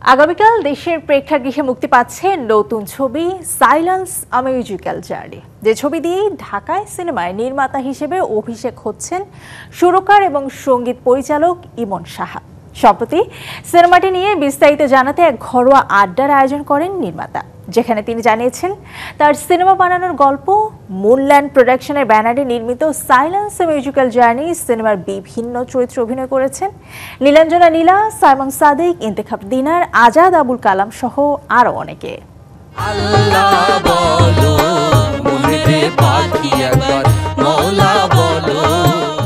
আগামীকাল দেশের প্রেক্ষাগৃহে মুক্তি পাচ্ছে নতুন ছবি সাইলেন্স আ মিউজিক্যাল জার্নি, যে ছবি দিয়ে ঢাকায় সিনেমায় নির্মাতা হিসেবে অভিষেক হচ্ছেন সুরকার এবং সঙ্গীত পরিচালক ইমন সাহা। সম্প্রতি সিনেমাটি নিয়ে বিস্তারিত জানাতে এক ঘরোয়া আড্ডার আয়োজন করেন নির্মাতা, যেখানে তিনি জানিয়েছেন তার সিনেমা বানানোর গল্প। মুনল্যান্ড প্রোডাকশনের ব্যানারে নির্মিত সাইলেন্স আ মিউজিক্যাল জার্নি সিনেমার বিভিন্ন চরিত্রে অভিনয় করেছেন নীলাঞ্জনা নীলা, সাইমন সাদিক, ইন্তেখাব দিনার, আজাদ আবুল কালাম সহ আরো অনেকে।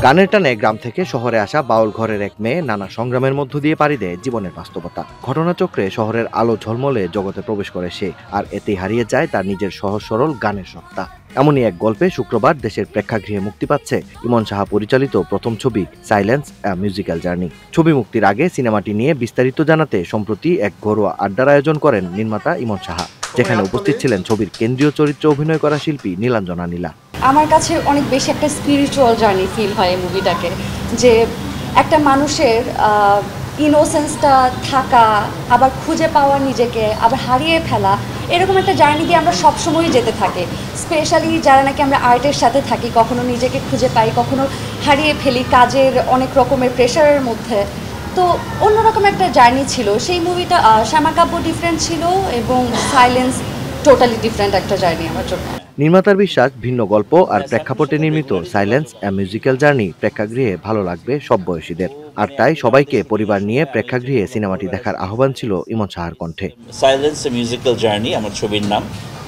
গানের টানে গ্রাম থেকে শহরে আসা বাউল ঘরের এক মেয়ে নানা সংগ্রামের মধ্য দিয়ে পাড়ি দেয় জীবনের বাস্তবতা। ঘটনাচক্রে শহরের আলো ঝলমলে জগতে প্রবেশ করে সে, আর এতেই হারিয়ে যায় তার নিজের সহজ সরল গানের সত্তা। এমনই এক গল্পে শুক্রবার দেশের প্রেক্ষাগৃহে মুক্তি পাচ্ছে ইমন সাহা পরিচালিত প্রথম ছবি সাইলেন্স আ মিউজিক্যাল জার্নি। ছবি মুক্তির আগে সিনেমাটি নিয়ে বিস্তারিত জানাতে সম্প্রতি এক ঘরোয়া আড্ডার আয়োজন করেন নির্মাতা ইমন সাহা, যেখানে উপস্থিত ছিলেন ছবির কেন্দ্রীয় চরিত্রে অভিনয় করা শিল্পী নীলাঞ্জনা নীলা। আমার কাছে অনেক বেশি একটা স্পিরিচুয়াল জার্নি ফিল হয় এই মুভিটাকে, যে একটা মানুষের ইনোসেন্সটা থাকা, আবার খুঁজে পাওয়া নিজেকে, আবার হারিয়ে ফেলা, এরকম একটা জার্নি দিয়ে আমরা সবসময়ই যেতে থাকি। স্পেশালি যারা নাকি আমরা আর্টের সাথে থাকি, কখনো নিজেকে খুঁজে পাই, কখনো হারিয়ে ফেলি কাজের অনেক রকমের প্রেশারের মধ্যে। তো অন্যরকম একটা জার্নি ছিল সেই মুভিটা। শ্যামাকাব্য ডিফারেন্ট ছিল এবং সাইলেন্স টোটালি ডিফারেন্ট একটা জার্নি আমার জন্য। নির্মাতার বিশ্বাস, ভিন্ন গল্প আর প্রেক্ষাপটে নির্মিত সাইলেন্স আ মিউজিক্যাল জার্নি প্রেক্ষাগৃহে ভালো লাগবে সব বয়সীদের, আর তাই সবাইকে পরিবার নিয়ে প্রেক্ষাগৃহে সিনেমাটি দেখার আহ্বান ছিল ইমন সাহার কণ্ঠে। সাইলেন্স আ মিউজিক্যাল জার্নি আমার ছবির নাম।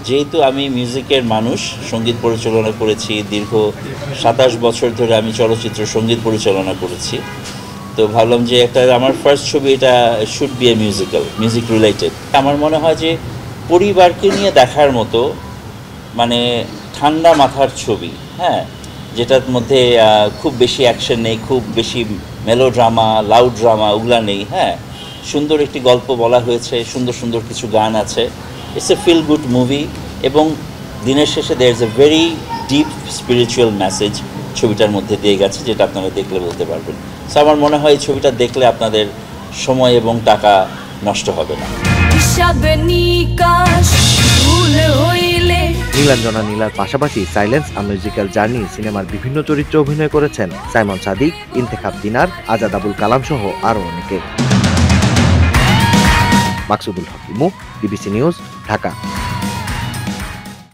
যেহেতু আমি মিউজিকের মানুষ, সঙ্গীত পরিচালনা করেছি দীর্ঘ 27 বছর ধরে, আমি চলচ্চিত্র সঙ্গীত পরিচালনা করেছি, তো ভাবলাম যে একটা আমার ফার্স্ট ছবি, এটা should B A music related. আমার মনে হয় যে পরিবারকে নিয়ে দেখার মতো, মানে ঠান্ডা মাথার ছবি, হ্যাঁ, যেটার মধ্যে খুব বেশি অ্যাকশন নেই, খুব বেশি মেলোড্রামা, লাউড ড্রামা ওগুলা নেই, হ্যাঁ, সুন্দর একটি গল্প বলা হয়েছে, সুন্দর সুন্দর কিছু গান আছে। It's a feel good movie, এবং দিনের শেষে there is a very deep spiritual message ছবিটার মধ্যে দিয়ে গেছে, যেটা আপনারা দেখলে বলতে পারবেন। সো আমার মনে হয় এই ছবিটা দেখলে আপনাদের সময় এবং টাকা নষ্ট হবে না। নীলাঞ্জনা নীলার পাশাপাশি সাইলেন্স আ মিউজিক্যাল জার্নি সিনেমার বিভিন্ন চরিত্রে অভিনয় করেছেন সাইমন সাদিক, ইন্তেখাব দিনার, আজাদ আবুল কালাম সহ আরো অনেকে। মাকসুদুল হক ইমু, ডিবিসি নিউজ, ঢাকা।